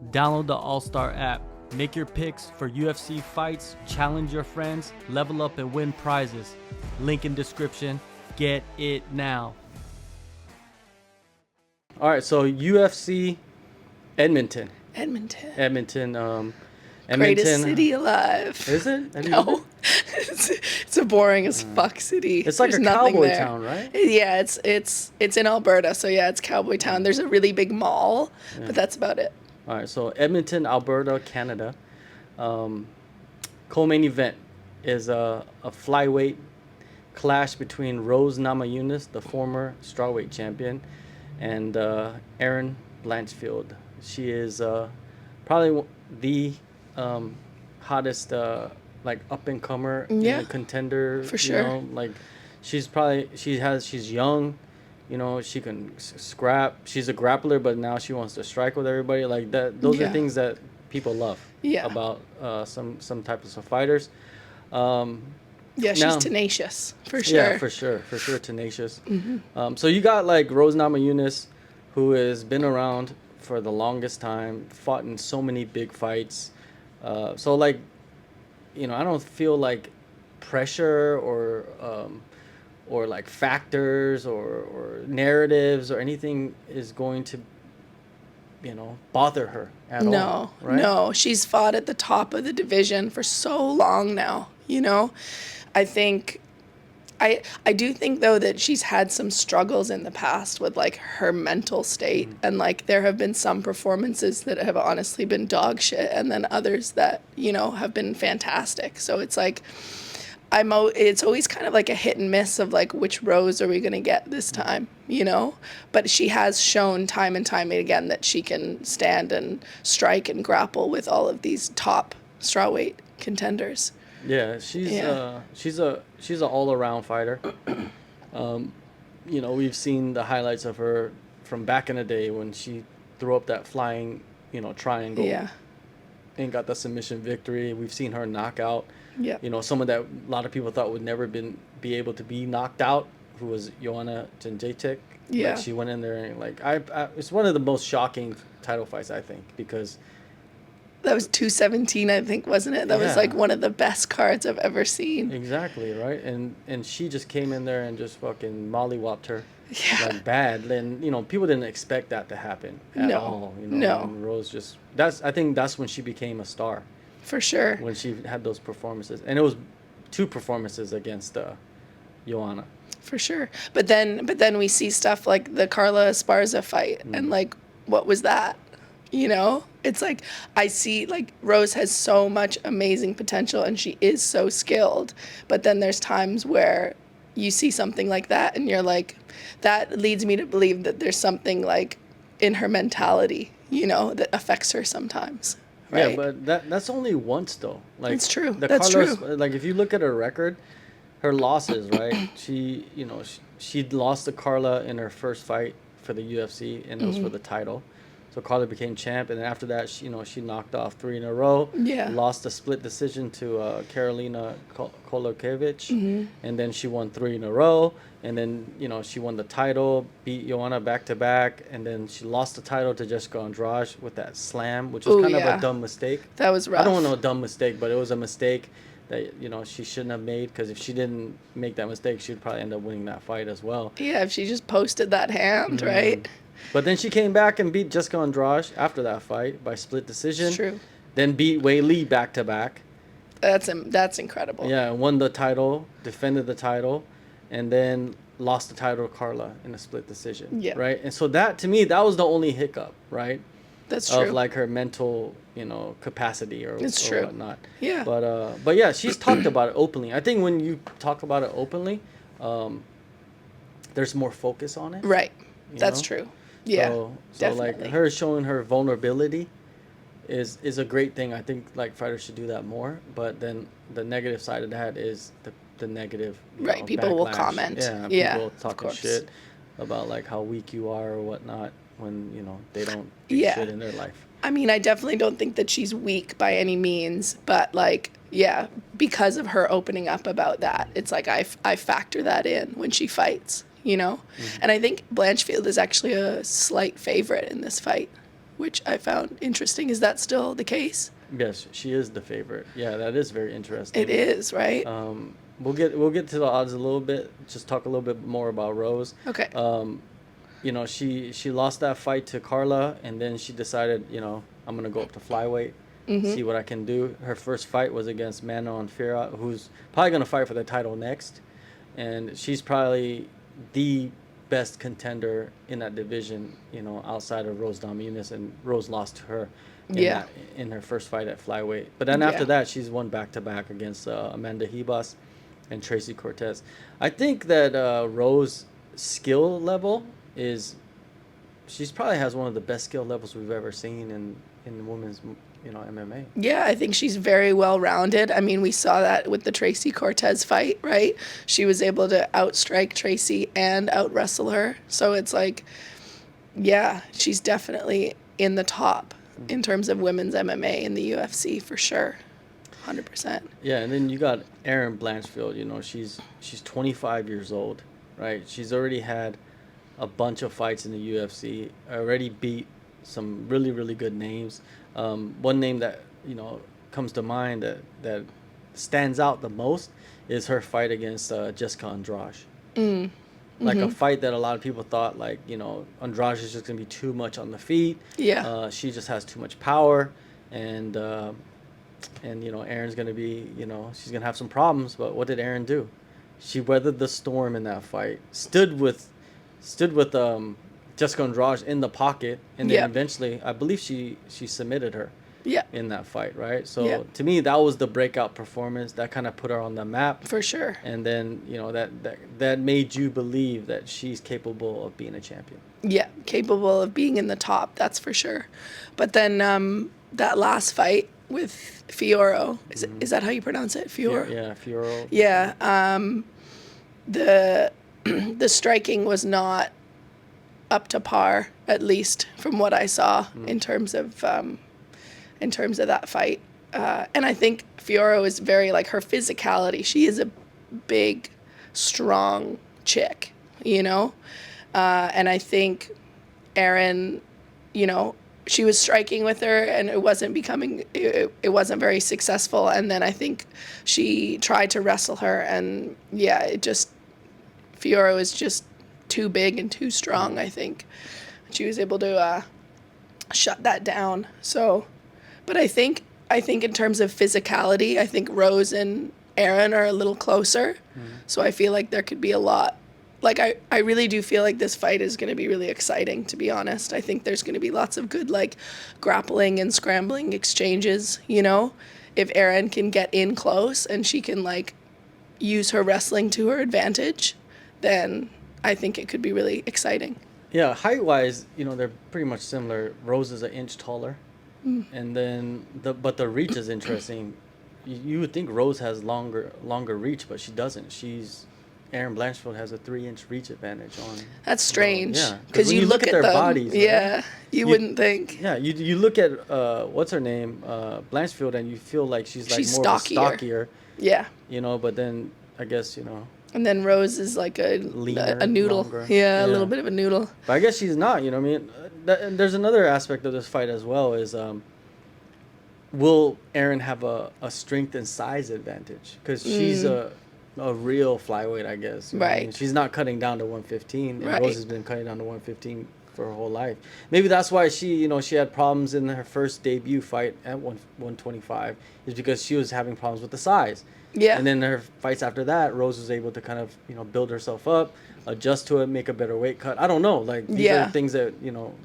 Download the AllStar app. Make your picks for UFC fights, challenge your friends, level up and win prizes. Link in description. Get it now. All right, so UFC Edmonton. Edmonton. Greatest city alive. Is it? No. It's a boring as fuck city. It's like There's a nothing cowboy there. town, right? Yeah, it's in Alberta, so yeah, it's cowboy town. There's a really big mall, but that's about it. All right, so Edmonton, Alberta, Canada. Co-main event is a flyweight clash between Rose Namajunas, the former strawweight champion, and Erin Blanchfield. She is probably the hottest like up and comer contender. For sure. You know, like she's young. You know, she can scrap. She's a grappler, but now she wants to strike with everybody. Like that. Those are things that people love about some types of fighters. She's tenacious, for sure. Yeah, for sure, tenacious. Mm-hmm. So you got like Rose Namajunas, who has been around for the longest time, fought in so many big fights. So like, you know, I don't feel like pressure or like factors or narratives or anything is going to, you know, bother her at all. Right? No, she's fought at the top of the division for so long now, you know. I do think though that she's had some struggles in the past with like her mental state, and like there have been some performances that have honestly been dog shit, and then others that, you know, have been fantastic. So it's like it's always kind of like a hit and miss of like which Rose are we going to get this time, you know? But she has shown time and time again that she can stand and strike and grapple with all of these top strawweight contenders. Yeah, she's an all-around fighter. You know, we've seen the highlights of her from back in the day when she threw up that flying, you know, triangle. Yeah. And got the submission victory. We've seen her knock out. Yeah. You know, someone that a lot of people thought would never be able to be knocked out, who was Joanna Jędrzejczyk. Yeah. Like she went in there and like it's one of the most shocking title fights, I think, because that was 217, I think, wasn't it? That was like one of the best cards I've ever seen. Exactly, right? And she just came in there and just fucking mollywopped her. Yeah. Like bad. And, you know, people didn't expect that to happen at all. You know? No. And Rose I think that's when she became a star. For sure. When she had those performances. And it was 2 performances against Joanna. For sure. But then we see stuff like the Carla Esparza fight. And like, what was that? You know? It's like, I see like Rose has so much amazing potential and she is so skilled. But then there's times where you see something like that and you're like, that leads me to believe that there's something like in her mentality, you know, that affects her sometimes. Right? Yeah, but that's only once though. Like it's true. That's true. Like if you look at her record, her losses, right? She, you know, she lost to Carla in her first fight for the UFC, and it was for the title. So Carla became champ, and then after that, she knocked off 3 in a row. Yeah. Lost a split decision to Karolina Kolokiewicz, and then she won 3 in a row. And then, you know, she won the title, beat Joanna back to back, and then she lost the title to Jessica Andrade with that slam, which was kind of a dumb mistake. That was rough. I don't want no dumb mistake, but it was a mistake that, you know, she shouldn't have made, because if she didn't make that mistake, she'd probably end up winning that fight as well. Yeah, if she just posted that hand, right? But then she came back and beat Jessica Andrade after that fight by split decision. It's true. Then beat Wei Li back to back. That's incredible. Yeah, won the title, defended the title, and then lost the title to Carla in a split decision. Yeah. Right? And so that, to me, that was the only hiccup, right? That's true. Of like her mental, you know, capacity or whatnot. Yeah. But yeah, she's talked about it openly. I think when you talk about it openly, there's more focus on it. Right. That's true. Yeah. So definitely. like her showing her vulnerability is a great thing. I think like fighters should do that more. But then the negative side of that is the negative. Right. People will comment. Yeah. People talking shit about like how weak you are or whatnot when, you know, they don't do shit in their life. I mean, I definitely don't think that she's weak by any means, but like, yeah, because of her opening up about that, it's like I factor that in when she fights, you know? And I think Blanchfield is actually a slight favorite in this fight, which I found interesting. Is that still the case? Yes, she is the favorite. Yeah, that is very interesting. It is, right? We'll get to the odds a little bit. Just talk a little bit more about Rose. Okay. She lost that fight to Carla, and then she decided, I'm gonna go up to flyweight, see what I can do. Her first fight was against Manon Fiorot, who's probably gonna fight for the title next, and she's probably the best contender in that division, outside of Rose Namajunas, and Rose lost to her in her first fight at flyweight. But then after that, she's won back-to-back against Amanda Ribas and Tracy Cortez. I think that Rose skill level she's probably has one of the best skill levels we've ever seen in women's MMA. Yeah, I think she's very well rounded. I mean, we saw that with the Tracy Cortez fight, right? She was able to outstrike Tracy and out wrestle her. So it's like, yeah, she's definitely in the top in terms of women's MMA in the UFC for sure. 100%. Yeah, and then you got Erin Blanchfield, she's 25 years old, right? She's already had a bunch of fights in the UFC, already beat some really, really good names. One name that, comes to mind that stands out the most is her fight against Jessica Andrade. Like a fight that a lot of people thought, Andrade is just going to be too much on the feet. Yeah. She just has too much power. And Erin's going to be, she's going to have some problems. But what did Erin do? She weathered the storm in that fight, stood with Jessica Andrade in the pocket, and then eventually, I believe she submitted her in that fight, right? So to me, that was the breakout performance that kind of put her on the map. For sure. And then, that made you believe that she's capable of being a champion. Yeah, capable of being in the top, that's for sure. But then that last fight with Fiorot, is that how you pronounce it? Fiorot? Yeah, Fiorot. Yeah, the striking was not up to par, at least from what I saw in terms of that fight. And I think Fiorot is very her physicality. She is a big, strong chick, and I think Erin, she was striking with her, and it wasn't very successful. And then I think she tried to wrestle her, and Fiorot is just too big and too strong, I think. She was able to shut that down. So, but I think in terms of physicality, I think Rose and Erin are a little closer. So I feel like there could be a lot. I really do feel like this fight is going to be really exciting, to be honest. I think there's going to be lots of good, grappling and scrambling exchanges, If Erin can get in close and she can, use her wrestling to her advantage, then I think it could be really exciting. Yeah, height-wise, they're pretty much similar. Rose is an inch taller. And then, but the reach is interesting. You would think Rose has longer reach, but she doesn't. Erin Blanchfield has a 3-inch reach advantage on. That's strange. Yeah, because you look at their them, bodies. Yeah, right? you wouldn't think. Yeah, you look at what's her name, Blanchfield, and you feel like she's more stockier. Yeah. But then I guess And then Rose is like leaner, a noodle. Yeah, a little bit of a noodle. But I guess she's not. There's another aspect of this fight as well is. Will Erin have a strength and size advantage? Because she's a real flyweight, I guess. Right. She's not cutting down to 115. And right. Rose has been cutting down to 115 for her whole life. Maybe that's why she had problems in her first debut fight at 125, is because she was having problems with the size. Yeah. And then her fights after that, Rose was able to kind of, build herself up, adjust to it, make a better weight cut. I don't know. These are things that,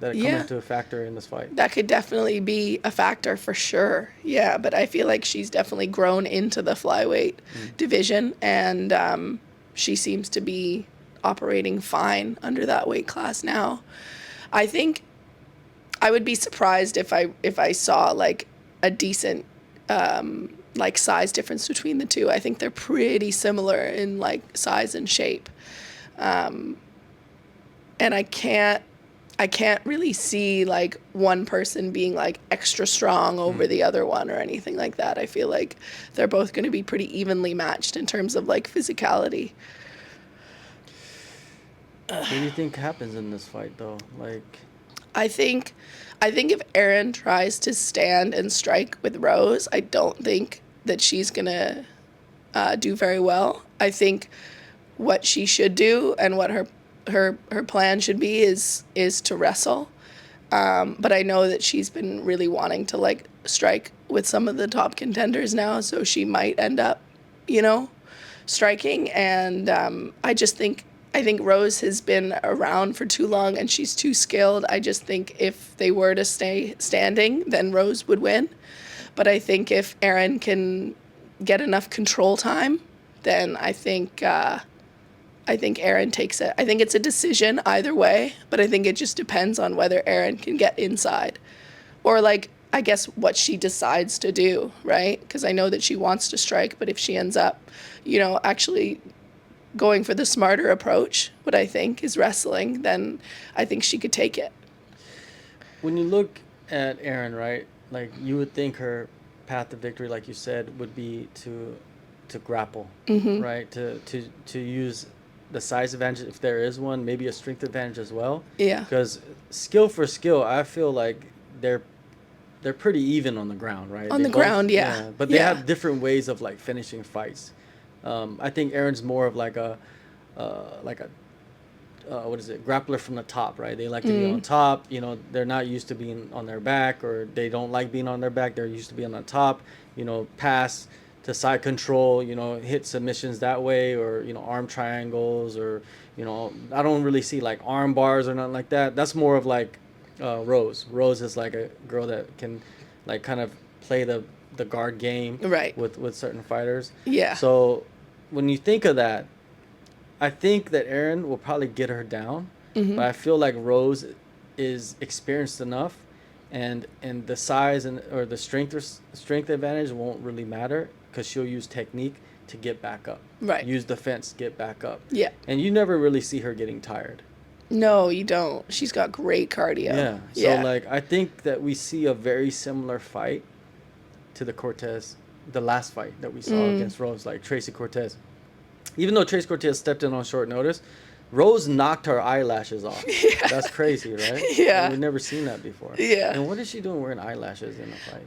that come into a factor in this fight. That could definitely be a factor for sure. Yeah, but I feel like she's definitely grown into the flyweight division, and she seems to be operating fine under that weight class now. I think I would be surprised if I saw a decent size difference between the two. I think they're pretty similar in size and shape. And I can't really see one person being extra strong over the other one or anything like that. I feel like they're both going to be pretty evenly matched in terms of physicality. What do you think happens in this fight though? I think if Erin tries to stand and strike with Rose, I don't think that she's gonna do very well. I think what she should do and what her plan should be is to wrestle. But I know that she's been really wanting to like strike with some of the top contenders now, so she might end up, striking. And I think Rose has been around for too long and she's too skilled. I just think if they were to stay standing, then Rose would win. But I think if Erin can get enough control time, then I think Erin takes it. I think it's a decision either way, but I think it just depends on whether Erin can get inside or like, I guess what she decides to do, right? Because I know that she wants to strike, but if she ends up, actually going for the smarter approach, what I think is wrestling, then I think she could take it. When you look at Erin, right, like you would think her path to victory, like you said, would be to grapple, right? To use the size advantage if there is one, maybe a strength advantage as well. Yeah. Because skill for skill, I feel like they're pretty even on the ground, right? On the ground, yeah. But they have different ways of like finishing fights. I think Erin's more of like a what is it, grappler from the top, right? They like to be on top. They're not used to being on their back, or they don't like being on their back. They're used to being on the top. Pass to side control. Hit submissions that way, or arm triangles, or I don't really see like arm bars or nothing like that. That's more of like Rose. Rose is like a girl that can like kind of play the guard game, right, with certain fighters. Yeah. So when you think of that, I think that Erin will probably get her down, but I feel like Rose is experienced enough, and the size or the strength advantage won't really matter because she'll use technique to get back up. Right. Use defense, get back up. Yeah. And you never really see her getting tired. No, you don't. She's got great cardio. Yeah. So like I think that we see a very similar fight to the last fight that we saw against Rose, like Tracy Cortez. Even though Tracy Cortez stepped in on short notice, Rose knocked her eyelashes off. Yeah. That's crazy, right? Yeah. Like, we've never seen that before. Yeah. And what is she doing wearing eyelashes in a fight?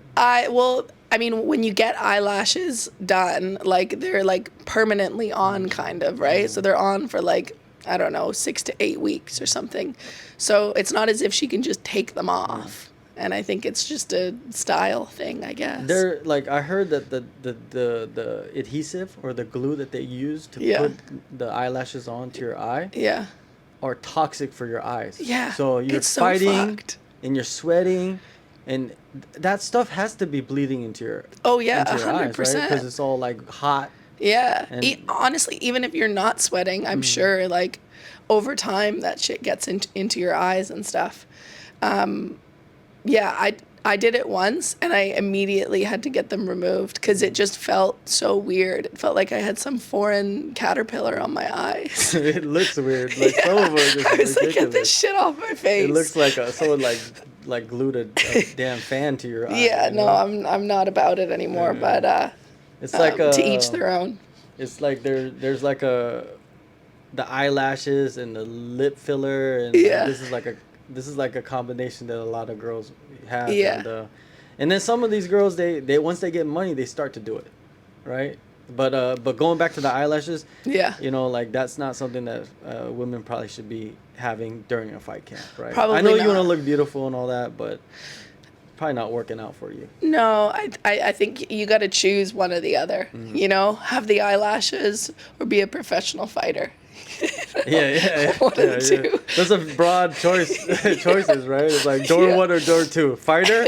I mean, when you get eyelashes done, like they're like permanently on kind of, right? So they're on for like, I don't know, 6 to 8 weeks or something. So it's not as if she can just take them off. And I think it's just a style thing, I guess. They're like, I heard that the adhesive or the glue that they use to put the eyelashes onto your eye are toxic for your eyes. Yeah. So you're fighting and you're sweating, and that stuff has to be bleeding into your 100%. eyes, right? Because it's all like hot. Yeah. Honestly, even if you're not sweating, I'm sure like over time that shit gets into your eyes and stuff. Yeah, I did it once, and I immediately had to get them removed because it just felt so weird. It felt like I had some foreign caterpillar on my eyes. It looks weird. Like some of them are just I was ridiculous. like, get this shit off my face. It looks like someone like glued a damn fan to your eye. Yeah, no, I'm not about it anymore. But it's like to each their own. It's like there's like the eyelashes and the lip filler, and this is like a combination that a lot of girls have. Yeah. And then some of these girls, they once they get money, they start to do it, right? But going back to the eyelashes, like that's not something that women probably should be having during a fight camp, right? Probably I know not. you want to look beautiful and all that, but probably not working out for you. No, I think you got to choose one or the other. Have the eyelashes or be a professional fighter. Yeah. One of the two. That's a broad choices, right? It's like door 1 or door 2. Fighter,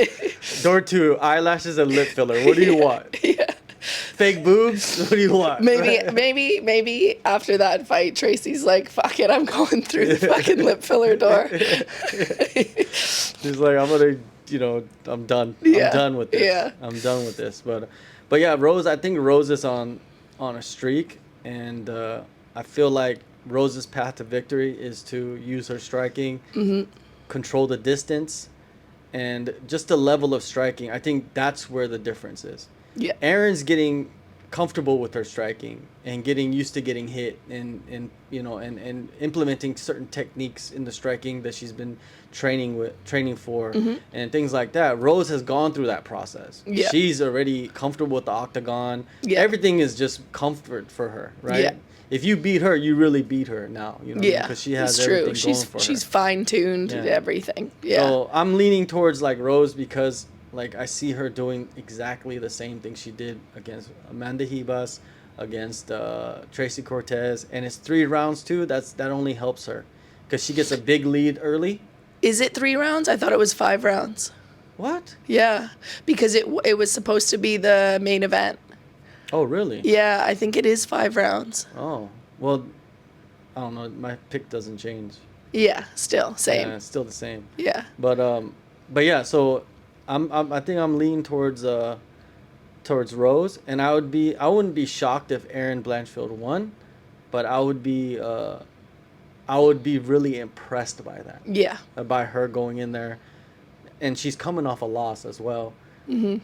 door 2, eyelashes and lip filler. What do you want? Yeah. Fake boobs? What do you want? Maybe after that fight, Tracy's like, fuck it, I'm going through the fucking lip filler door. He's like, I'm done. Yeah. I'm done with this. Yeah. I'm done with this. But yeah, Rose, I think Rose is on a streak, and I feel like Rose's path to victory is to use her striking, control the distance, and just the level of striking. I think that's where the difference is. Yeah. Erin's getting comfortable with her striking and getting used to getting hit and you know and implementing certain techniques in the striking that she's been training for and things like that. Rose has gone through that process. Yeah. She's already comfortable with the octagon. Yeah. Everything is just comfort for her, right? Yeah. If you beat her, you really beat her now, you know, Yeah, because she has it's everything true. going for her. She's fine-tuned Yeah. everything. Yeah. So I'm leaning towards like Rose because like I see her doing exactly the same thing she did against Amanda Ribas, against Tracy Cortez, and it's 3 rounds too. That only helps her because she gets a big lead early. Is it 3 rounds? I thought it was 5 rounds. What? Yeah, because it was supposed to be the main event. Oh, really? Yeah, I think it is 5 rounds. Oh, well, I don't know. My pick doesn't change. Yeah, still same. Yeah, it's still the same. Yeah. But yeah. So I think I'm leaning towards Rose, and I wouldn't be shocked if Erin Blanchfield won, but I would be really impressed by that. Yeah. By her going in there, and she's coming off a loss as well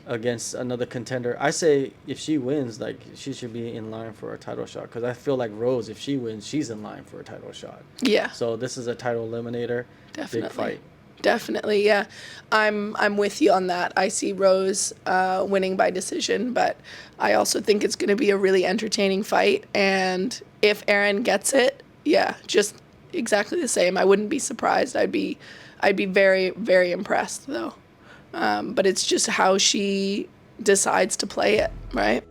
against another contender. I say if she wins, like she should be in line for a title shot because I feel like Rose, if she wins, she's in line for a title shot. Yeah. So this is a title eliminator. Definitely. Big fight. Definitely, yeah. I'm with you on that. I see Rose winning by decision, but I also think it's going to be a really entertaining fight. And if Erin gets it, yeah, just exactly the same. I wouldn't be surprised. I'd be very, very impressed though. But it's just how she decides to play it, right?